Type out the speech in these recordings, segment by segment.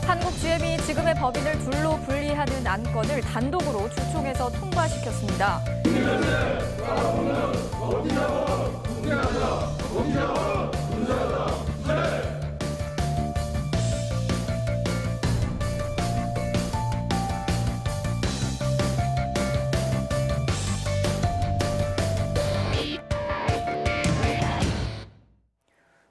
한국 GM이 지금의 법인을 둘로 분리하는 안건을 단독으로 주총에서 통과시켰습니다.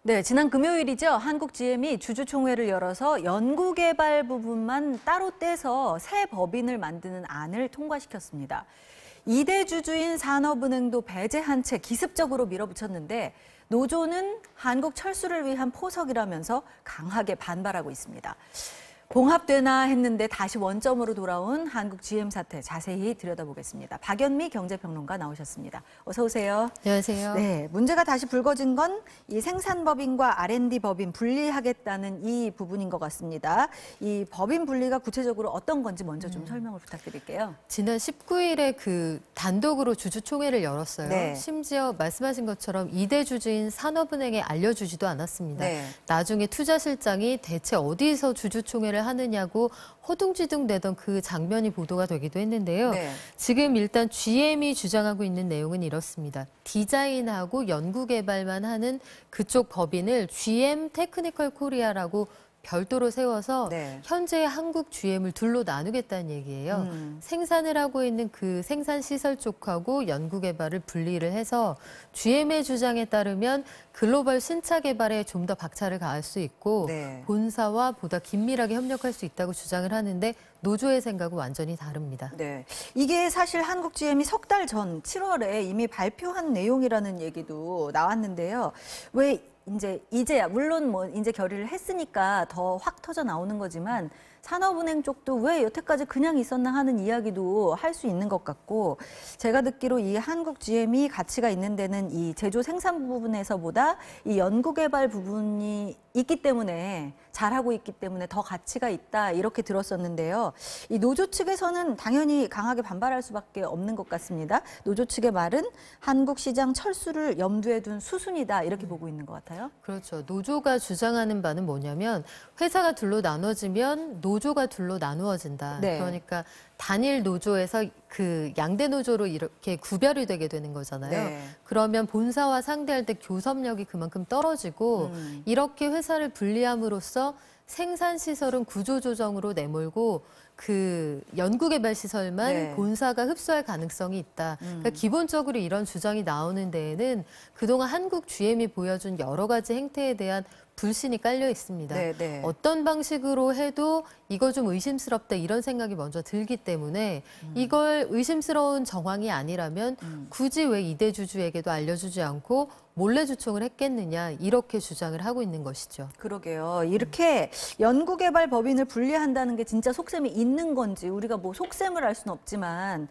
네, 지난 금요일이죠. 한국 GM이 주주총회를 열어서 연구개발 부분만 따로 떼서 새 법인을 만드는 안을 통과시켰습니다. 2대 주주인 산업은행도 배제한 채 기습적으로 밀어붙였는데 노조는 한국철수를 위한 포석이라면서 강하게 반발하고 있습니다. 봉합되나 했는데 다시 원점으로 돌아온 한국 GM 사태 자세히 들여다보겠습니다. 박연미 경제평론가 나오셨습니다. 어서 오세요. 안녕하세요. 네, 문제가 다시 불거진 건 이 생산법인과 R&D 법인 분리하겠다는 이 부분인 것 같습니다. 이 법인 분리가 구체적으로 어떤 건지 먼저 좀 설명을 부탁드릴게요. 지난 19일에 그 단독으로 주주총회를 열었어요. 네. 심지어 말씀하신 것처럼 2대 주주인 산업은행에 알려주지도 않았습니다. 네. 나중에 투자실장이 대체 어디서 주주총회를 하느냐고 허둥지둥 대던 그 장면이 보도가 되기도 했는데요. 네. 지금 일단 GM이 주장하고 있는 내용은 이렇습니다. 디자인하고 연구개발만 하는 그쪽 법인을 GM 테크니컬 코리아라고 별도로 세워서 네. 현재 한국 GM을 둘로 나누겠다는 얘기예요. 생산을 하고 있는 그 생산시설 쪽하고 연구개발을 분리를 해서 GM의 주장에 따르면 글로벌 신차 개발에 좀 더 박차를 가할 수 있고 네. 본사와 보다 긴밀하게 협력할 수 있다고 주장을 하는데 노조의 생각은 완전히 다릅니다. 네, 이게 사실 한국 GM이 석 달 전 7월에 이미 발표한 내용이라는 얘기도 나왔는데요. 왜 이제야 물론 뭐 이제 결의를 했으니까 더 확 터져 나오는 거지만 산업은행 쪽도 왜 여태까지 그냥 있었나 하는 이야기도 할 수 있는 것 같고 제가 듣기로 이 한국 GM이 가치가 있는 데는 이 제조 생산 부분에서보다 이 연구개발 부분이 있기 때문에 잘하고 있기 때문에 더 가치가 있다 이렇게 들었었는데요. 이 노조 측에서는 당연히 강하게 반발할 수밖에 없는 것 같습니다. 노조 측의 말은 한국 시장 철수를 염두에 둔 수순이다 이렇게 보고 있는 것 같아요. 그렇죠. 노조가 주장하는 바는 뭐냐면 회사가 둘로 나눠지면 노조가 둘로 나누어진다. 네. 그러니까 단일 노조에서 그 양대 노조로 이렇게 구별이 되게 되는 거잖아요. 네. 그러면 본사와 상대할 때 교섭력이 그만큼 떨어지고 이렇게 회사를 분리함으로써 생산 시설은 구조조정으로 내몰고 그 연구개발 시설만 네. 본사가 흡수할 가능성이 있다. 그러니까 기본적으로 이런 주장이 나오는 데에는 그동안 한국 GM이 보여준 여러 가지 행태에 대한 불신이 깔려 있습니다. 네, 네. 어떤 방식으로 해도 이거 좀 의심스럽다 이런 생각이 먼저 들기 때문에 이걸 의심스러운 정황이 아니라면 굳이 왜 2대 주주에게도 알려주지 않고 몰래 주총을 했겠느냐 이렇게 주장을 하고 있는 것이죠. 그러게요. 이렇게 연구개발 법인을 분리한다는 게 진짜 속셈이 있는 건지 우리가 뭐 속셈을 알 수는 없지만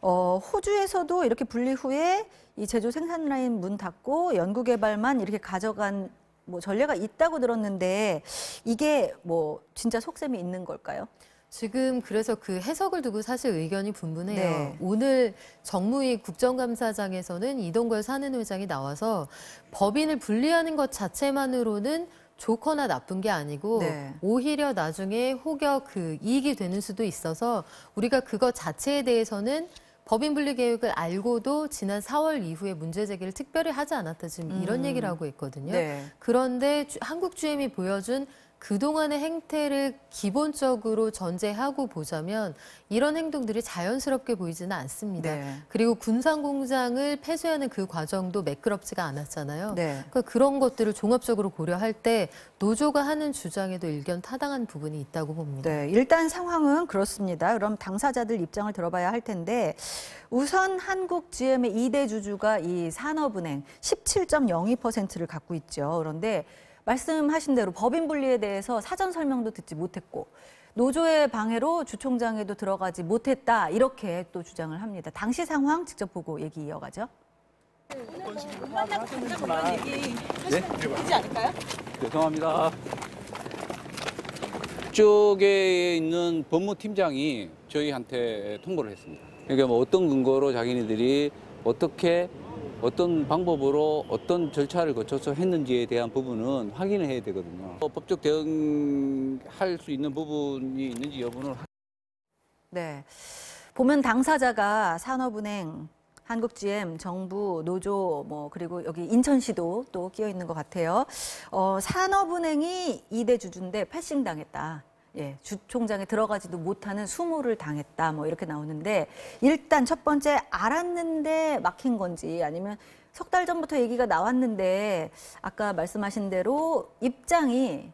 호주에서도 이렇게 분리 후에 이 제조 생산 라인 문 닫고 연구개발만 이렇게 가져간 뭐 전례가 있다고 들었는데 이게 뭐 진짜 속셈이 있는 걸까요? 지금 그래서 그 해석을 두고 사실 의견이 분분해요. 네. 오늘 정무위 국정감사장에서는 이동걸 사내회장이 나와서 법인을 분리하는 것 자체만으로는 좋거나 나쁜 게 아니고 네. 오히려 나중에 혹여 그 이익이 되는 수도 있어서 우리가 그것 자체에 대해서는 법인 분리 계획을 알고도 지난 4월 이후에 문제 제기를 특별히 하지 않았다 지금 이런 얘기를 하고 있거든요. 네. 그런데 한국 GM이 보여준 그동안의 행태를 기본적으로 전제하고 보자면 이런 행동들이 자연스럽게 보이지는 않습니다. 네. 그리고 군산공장을 폐쇄하는 그 과정도 매끄럽지가 않았잖아요. 네. 그러니까 그런 것들을 종합적으로 고려할 때 노조가 하는 주장에도 일견 타당한 부분이 있다고 봅니다. 네, 일단 상황은 그렇습니다. 그럼 당사자들 입장을 들어봐야 할 텐데 우선 한국 GM의 2대 주주가 이 산업은행 17.02%를 갖고 있죠. 그런데 말씀하신 대로 법인 분리에 대해서 사전 설명도 듣지 못했고 노조의 방해로 주총장에도 들어가지 못했다 이렇게 또 주장을 합니다. 당시 상황 직접 보고 얘기 이어가죠. 그런 얘기 되지 않을까요? 죄송합니다. 쪽에 있는 법무팀장이 저희한테 통보를 했습니다. 그러니까 뭐 어떤 근거로 자기네들이 어떻게 어떤 방법으로 어떤 절차를 거쳐서 했는지에 대한 부분은 확인을 해야 되거든요. 법적 대응할 수 있는 부분이 있는지 여부는 네. 보면 당사자가 산업은행, 한국GM, 정부, 노조, 그리고 여기 인천시도 또 끼어 있는 것 같아요. 산업은행이 2대 주주인데 패싱 당했다. 예, 주총장에 들어가지도 못하는 수모를 당했다. 이렇게 나오는데 일단 첫 번째 알았는데 막힌 건지 아니면 석 달 전부터 얘기가 나왔는데 아까 말씀하신 대로 입장이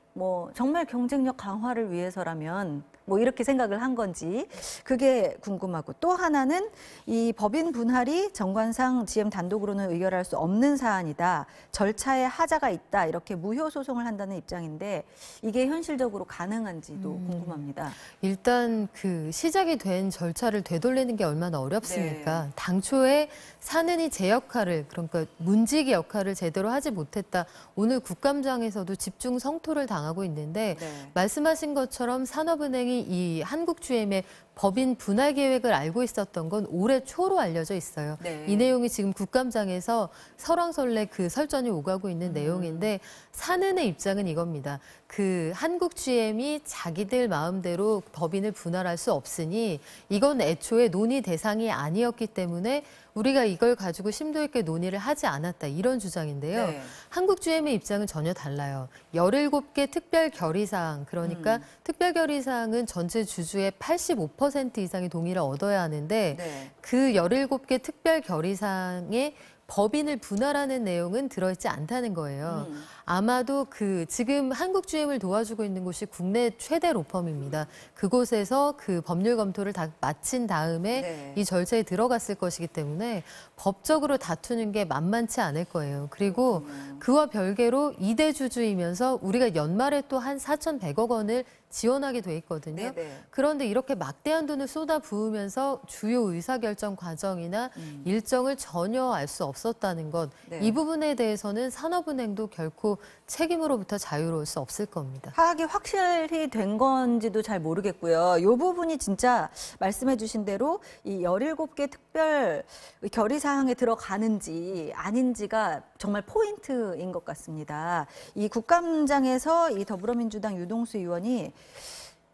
정말 경쟁력 강화를 위해서라면 이렇게 생각을 한 건지 그게 궁금하고 또 하나는 이 법인 분할이 정관상 GM 단독으로는 의결할 수 없는 사안이다. 절차에 하자가 있다. 이렇게 무효 소송을 한다는 입장인데 이게 현실적으로 가능한지도 궁금합니다. 일단 그 시작이 된 절차를 되돌리는 게 얼마나 어렵습니까? 네. 당초에 사는이 제 역할을 그러니까 문지기 역할을 제대로 하지 못했다. 오늘 국감장에서도 집중 성토를 당하고 있는데 네. 말씀하신 것처럼 산업은행이 이 한국GM의 법인 분할 계획을 알고 있었던 건 올해 초로 알려져 있어요. 네. 이 내용이 지금 국감장에서 설왕설래 그 설전이 오가고 있는 내용인데 사는의 입장은 이겁니다. 그 한국GM이 자기들 마음대로 법인을 분할할 수 없으니 이건 애초에 논의 대상이 아니었기 때문에 우리가 이걸 가지고 심도 있게 논의를 하지 않았다. 이런 주장인데요. 네. 한국GM의 입장은 전혀 달라요. 17개 특별 결의사항, 그러니까 특별 결의사항은 전체 주주의 85% 이상의 동의를 얻어야 하는데 네. 그 17개 특별 결의사항에 법인을 분할하는 내용은 들어있지 않다는 거예요. 아마도 그 지금 한국GM을 도와주고 있는 곳이 국내 최대 로펌입니다. 그곳에서 그 법률 검토를 다 마친 다음에 네. 이 절차에 들어갔을 것이기 때문에 법적으로 다투는 게 만만치 않을 거예요. 그리고 그와 별개로 2대 주주이면서 우리가 연말에 또 한 4,100억 원을 지원하게 돼 있거든요. 네네. 그런데 이렇게 막대한 돈을 쏟아 부으면서 주요 의사결정 과정이나 일정을 전혀 알 수 없었다는 것, 네. 이 부분에 대해서는 산업은행도 결코 책임으로부터 자유로울 수 없을 겁니다. 파악이 확실히 된 건지도 잘 모르겠고요. 이 부분이 진짜 말씀해 주신 대로 이 17개 특별 결의사항에 들어가는지 아닌지가 정말 포인트인 것 같습니다. 이 국감장에서 이 더불어민주당 유동수 의원이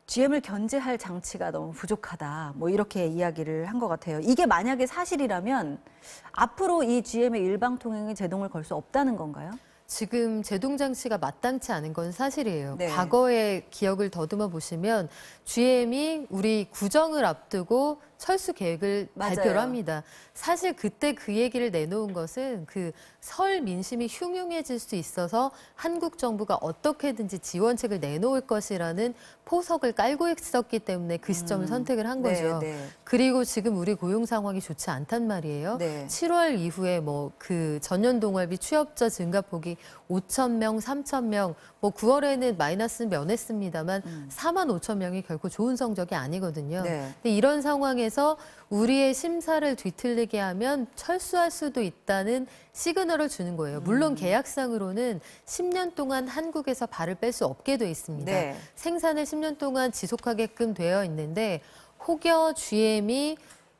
GM을 견제할 장치가 너무 부족하다. 이렇게 이야기를 한 것 같아요. 이게 만약에 사실이라면 앞으로 이 GM의 일방통행에 제동을 걸 수 없다는 건가요? 지금 제동장치가 마땅치 않은 건 사실이에요. 네. 과거의 기억을 더듬어 보시면 GM이 우리 구정을 앞두고 철수 계획을 맞아요. 발표를 합니다. 사실 그때 그 얘기를 내놓은 것은 그 설 민심이 흉흉해질 수 있어서 한국 정부가 어떻게든지 지원책을 내놓을 것이라는 포석을 깔고 있었기 때문에 그 시점을 선택을 한 거죠. 네, 네. 그리고 지금 우리 고용 상황이 좋지 않단 말이에요. 네. 7월 이후에 그 전년 동월비 취업자 증가폭이 5,000명, 3,000명, 9월에는 마이너스는 면했습니다만 4만 5천 명이 결코 좋은 성적이 아니거든요. 네. 근데 이런 상황에서 우리의 심사를 뒤틀리게 하면 철수할 수도 있다는 시그널을 주는 거예요. 물론 계약상으로는 10년 동안 한국에서 발을 뺄 수 없게 돼 있습니다. 네. 생산을 10년 동안 지속하게끔 되어 있는데 혹여 GM이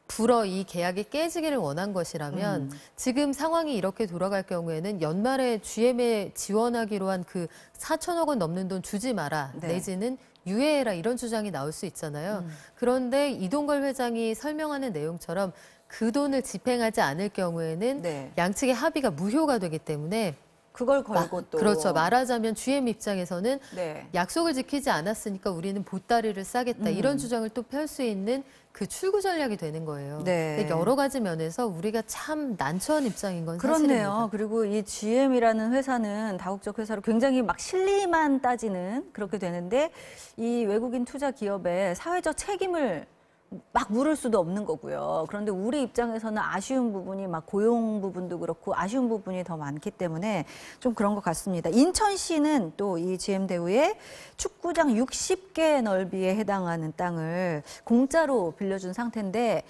불어 이 계약이 깨지기를 원한 것이라면 지금 상황이 이렇게 돌아갈 경우에는 연말에 GM에 지원하기로 한 그 4천억 원 넘는 돈 주지 마라. 네. 내지는 유예해라 이런 주장이 나올 수 있잖아요. 그런데 이동걸 회장이 설명하는 내용처럼 그 돈을 집행하지 않을 경우에는 네. 양측의 합의가 무효가 되기 때문에 그걸 걸고 또. 그렇죠. 말하자면 GM 입장에서는 네. 약속을 지키지 않았으니까 우리는 보따리를 싸겠다. 이런 주장을 또 펼 수 있는 그 출구 전략이 되는 거예요. 네. 근데 여러 가지 면에서 우리가 참 난처한 입장인 건 그렇네요. 사실입니다. 그리고 이 GM이라는 회사는 다국적 회사로 굉장히 막 실리만 따지는 그렇게 되는데 이 외국인 투자 기업의 사회적 책임을 막 물을 수도 없는 거고요. 그런데 우리 입장에서는 아쉬운 부분이 막 고용 부분도 그렇고 아쉬운 부분이 더 많기 때문에 좀 그런 것 같습니다. 인천시는 또 이 GM 대우에 축구장 60개 넓이에 해당하는 땅을 공짜로 빌려준 상태인데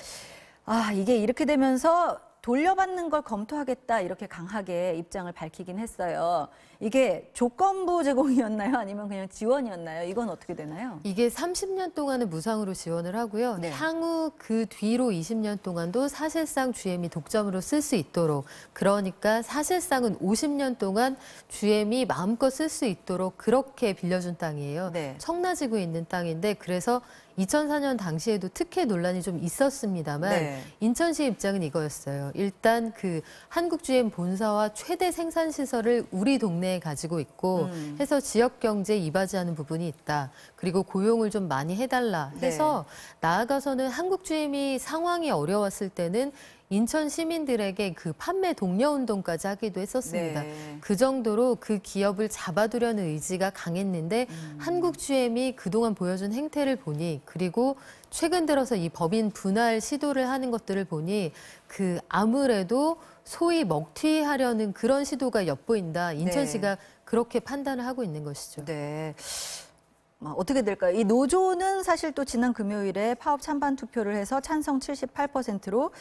이게 이렇게 되면서 돌려받는 걸 검토하겠다 이렇게 강하게 입장을 밝히긴 했어요. 이게 조건부 제공이었나요? 아니면 그냥 지원이었나요? 이건 어떻게 되나요? 이게 30년 동안은 무상으로 지원을 하고요. 네. 향후 그 뒤로 20년 동안도 사실상 GM이 독점으로 쓸 수 있도록, 그러니까 사실상은 50년 동안 GM이 마음껏 쓸 수 있도록 그렇게 빌려준 땅이에요. 네. 청라지구에 있는 땅인데, 그래서 2004년 당시에도 특혜 논란이 좀 있었습니다만 네. 인천시 입장은 이거였어요. 일단 그 한국 GM 본사와 최대 생산 시설을 우리 동네에 가지고 있고 해서 지역 경제에 이바지하는 부분이 있다. 그리고 고용을 좀 많이 해달라 해서 나아가서는 한국 GM이 상황이 어려웠을 때는 인천 시민들에게 그 판매 독려 운동까지 하기도 했었습니다. 네. 그 정도로 그 기업을 잡아두려는 의지가 강했는데 한국 GM이 그동안 보여준 행태를 보니, 그리고 최근 들어서 이 법인 분할 시도를 하는 것들을 보니 그 아무래도 소위 먹튀하려는 그런 시도가 엿보인다. 인천시가 그렇게 판단을 하고 있는 것이죠. 네. 어떻게 될까요? 이 노조는 사실 또 지난 금요일에 파업 찬반 투표를 해서 찬성 78%로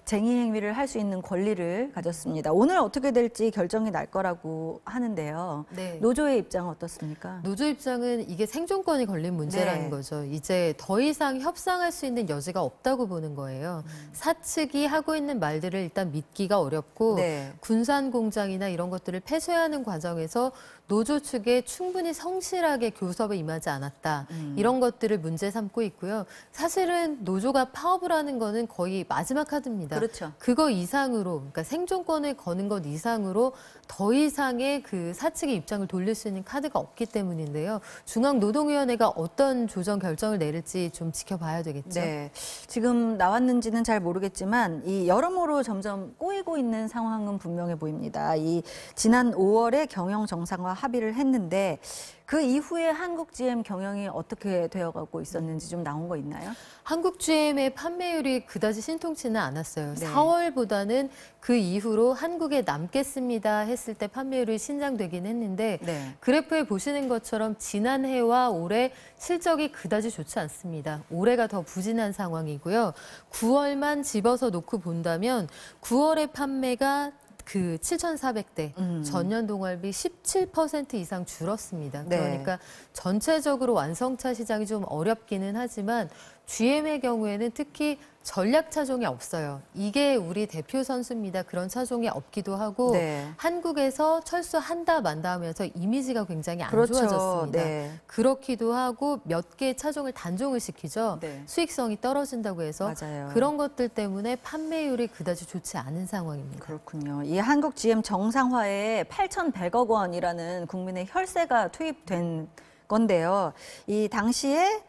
쟁의 행위를 할 수 있는 권리를 가졌습니다. 오늘 어떻게 될지 결정이 날 거라고 하는데요. 네. 노조의 입장은 어떻습니까? 노조 입장은 이게 생존권이 걸린 문제라는 네. 거죠. 이제 더 이상 협상할 수 있는 여지가 없다고 보는 거예요. 사측이 하고 있는 말들을 일단 믿기가 어렵고 네. 군산 공장이나 이런 것들을 폐쇄하는 과정에서 노조 측에 충분히 성실하게 교섭에 임하지 않았다. 이런 것들을 문제 삼고 있고요. 사실은 노조가 파업을 하는 거는 거의 마지막 카드입니다. 그렇죠. 그거 이상으로, 그러니까 생존권을 거는 것 이상으로 더 이상의 그 사측의 입장을 돌릴 수 있는 카드가 없기 때문인데요. 중앙노동위원회가 어떤 조정 결정을 내릴지 좀 지켜봐야 되겠죠. 네. 지금 나왔는지는 잘 모르겠지만 이 여러모로 점점 꼬이고 있는 상황은 분명해 보입니다. 이 지난 5월에 경영 정상화 합의를 했는데 그 이후에 한국 GM 경영이 어떻게 되어가고 있었는지 좀 나온 거 있나요? 한국 GM의 판매율이 그다지 신통치는 않았어요. 네. 4월보다는 그 이후로 한국에 남겠습니다 했을 때 판매율이 신장되긴 했는데 네. 그래프에 보시는 것처럼 지난해와 올해 실적이 그다지 좋지 않습니다. 올해가 더 부진한 상황이고요. 9월만 집어서 놓고 본다면 9월의 판매가 그 7,400대, 전년 동월비 17% 이상 줄었습니다. 네. 그러니까 전체적으로 완성차 시장이 좀 어렵기는 하지만 GM의 경우에는 특히 전략 차종이 없어요. 이게 우리 대표 선수입니다. 그런 차종이 없기도 하고 네. 한국에서 철수한다 만다 하면서 이미지가 굉장히 안 그렇죠. 좋아졌습니다. 네. 그렇기도 하고 몇 개의 차종을 단종을 시키죠. 네. 수익성이 떨어진다고 해서 맞아요. 그런 것들 때문에 판매율이 그다지 좋지 않은 상황입니다. 그렇군요. 이 한국 GM 정상화에 8,100억 원이라는 국민의 혈세가 투입된 건데요. 이 당시에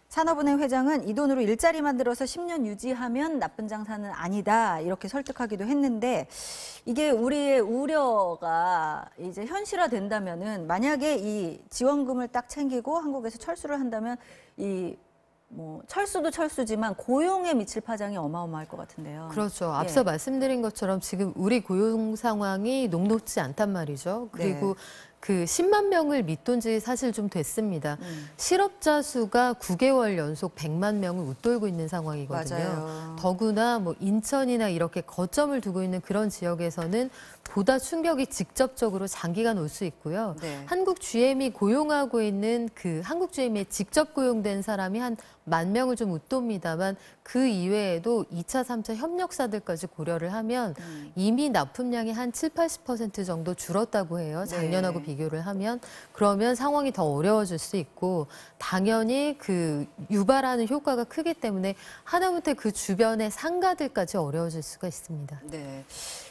산업은행 회장은 이 돈으로 일자리 만들어서 10년 유지하면 나쁜 장사는 아니다 이렇게 설득하기도 했는데 이게 우리의 우려가 이제 현실화된다면은 만약에 이 지원금을 딱 챙기고 한국에서 철수를 한다면 이 뭐 철수도 철수지만 고용에 미칠 파장이 어마어마할 것 같은데요. 그렇죠. 앞서 예. 말씀드린 것처럼 지금 우리 고용 상황이 녹록지 않단 말이죠. 그리고 그 10만 명을 밑돈 지 사실 좀 됐습니다. 실업자 수가 9개월 연속 100만 명을 웃돌고 있는 상황이거든요. 맞아요. 더구나 뭐 인천이나 이렇게 거점을 두고 있는 그런 지역에서는 보다 충격이 직접적으로 장기간 올 수 있고요. 네. 한국 GM이 고용하고 있는 그 한국 GM에 직접 고용된 사람이 한 10,000명을 좀 웃돕니다만 그 이외에도 2차, 3차 협력사들까지 고려를 하면 이미 납품량이 한 7, 80% 정도 줄었다고 해요. 작년하고 네. 비교를 하면. 그러면 상황이 더 어려워질 수 있고 당연히 그 유발하는 효과가 크기 때문에 하다못해 그 주변의 상가들까지 어려워질 수가 있습니다. 네.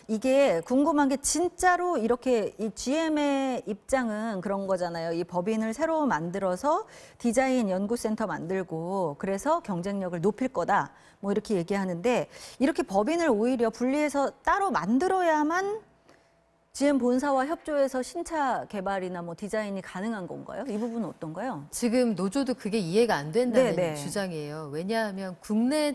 이게 궁금한 게 진짜로 이렇게 이 GM의 입장은 그런 거잖아요. 이 법인을 새로 만들어서 디자인 연구센터 만들고 그래서 경쟁력을 높일 거다. 뭐 이렇게 얘기하는데 이렇게 법인을 오히려 분리해서 따로 만들어야만 GM 본사와 협조해서 신차 개발이나 뭐 디자인이 가능한 건가요? 이 부분은 어떤가요? 지금 노조도 그게 이해가 안 된다는 네, 네. 주장이에요. 왜냐하면 국내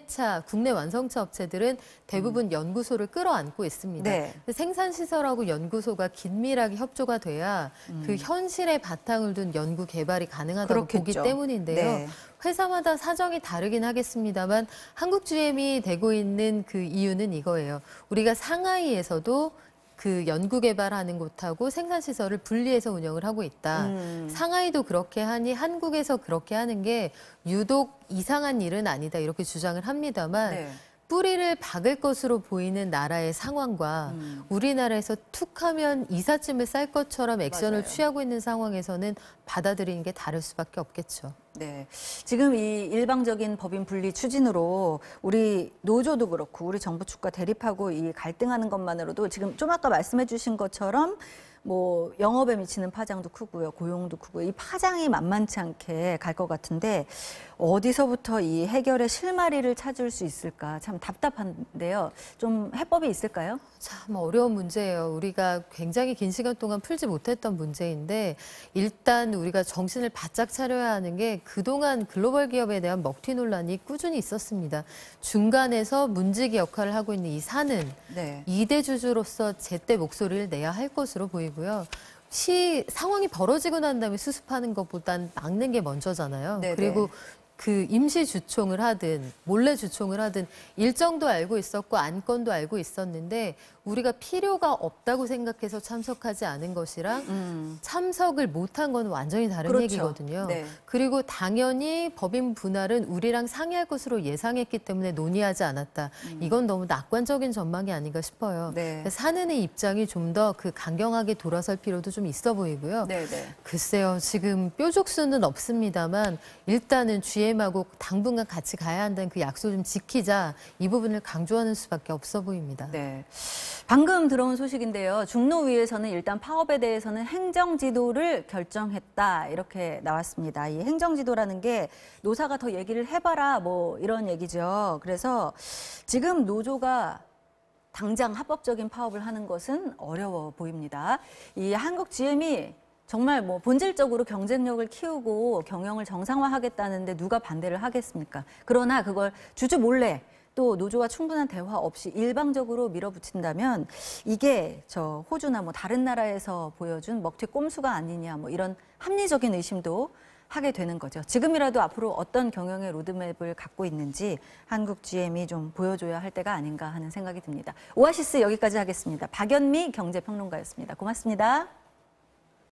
완성차 업체들은 대부분 연구소를 끌어안고 있습니다. 네. 생산시설하고 연구소가 긴밀하게 협조가 돼야 그 현실의 바탕을 둔 연구 개발이 가능하다고 보기 그렇겠죠. 때문인데요. 네. 회사마다 사정이 다르긴 하겠습니다만 한국 GM이 되고 있는 그 이유는 이거예요. 우리가 상하이에서도 그 연구 개발하는 곳하고 생산 시설을 분리해서 운영을 하고 있다. 상하이도 그렇게 하니 한국에서 그렇게 하는 게 유독 이상한 일은 아니다 이렇게 주장을 합니다만 네. 뿌리를 박을 것으로 보이는 나라의 상황과 우리나라에서 툭하면 이삿짐을 쌀 것처럼 액션을 맞아요. 취하고 있는 상황에서는 받아들이는 게 다를 수밖에 없겠죠. 네. 지금 이 일방적인 법인 분리 추진으로 우리 노조도 그렇고 우리 정부 측과 대립하고 이 갈등하는 것만으로도 지금 좀 아까 말씀해 주신 것처럼 뭐 영업에 미치는 파장도 크고요. 고용도 크고요. 이 파장이 만만치 않게 갈 것 같은데 어디서부터 이 해결의 실마리를 찾을 수 있을까 참 답답한데요. 좀 해법이 있을까요? 참 어려운 문제예요. 우리가 굉장히 긴 시간 동안 풀지 못했던 문제인데 일단 우리가 정신을 바짝 차려야 하는 게 그동안 글로벌 기업에 대한 먹튀 논란이 꾸준히 있었습니다. 중간에서 문지기 역할을 하고 있는 이 사는 네. 2대 주주로서 제때 목소리를 내야 할 것으로 보이고요. 상황이 벌어지고 난 다음에 수습하는 것보단 막는 게 먼저잖아요. 네네. 그리고 그 임시 주총을 하든 몰래 주총을 하든 일정도 알고 있었고 안건도 알고 있었는데 우리가 필요가 없다고 생각해서 참석하지 않은 것이랑 참석을 못한 건 완전히 다른 그렇죠. 얘기거든요. 네. 그리고 당연히 법인 분할은 우리랑 상의할 것으로 예상했기 때문에 논의하지 않았다. 이건 너무 낙관적인 전망이 아닌가 싶어요. 네. 사는의 입장이 좀 더 그 강경하게 돌아설 필요도 좀 있어 보이고요. 네네. 글쎄요, 지금 뾰족수는 없습니다만 일단은 GM하고 당분간 같이 가야 한다는 그 약속 좀 지키자 이 부분을 강조하는 수밖에 없어 보입니다. 네. 방금 들어온 소식인데요. 중노위에서는 일단 파업에 대해서는 행정지도를 결정했다 이렇게 나왔습니다. 이 행정지도라는 게 노사가 더 얘기를 해봐라 뭐 이런 얘기죠. 그래서 지금 노조가 당장 합법적인 파업을 하는 것은 어려워 보입니다. 이 한국 GM이 정말 뭐 본질적으로 경쟁력을 키우고 경영을 정상화하겠다는데 누가 반대를 하겠습니까? 그러나 그걸 주주 몰래 또 노조와 충분한 대화 없이 일방적으로 밀어붙인다면 이게 저 호주나 뭐 다른 나라에서 보여준 먹튀 꼼수가 아니냐 뭐 이런 합리적인 의심도 하게 되는 거죠. 지금이라도 앞으로 어떤 경영의 로드맵을 갖고 있는지 한국 GM이 좀 보여줘야 할 때가 아닌가 하는 생각이 듭니다. 오아시스 여기까지 하겠습니다. 박연미 경제평론가였습니다. 고맙습니다.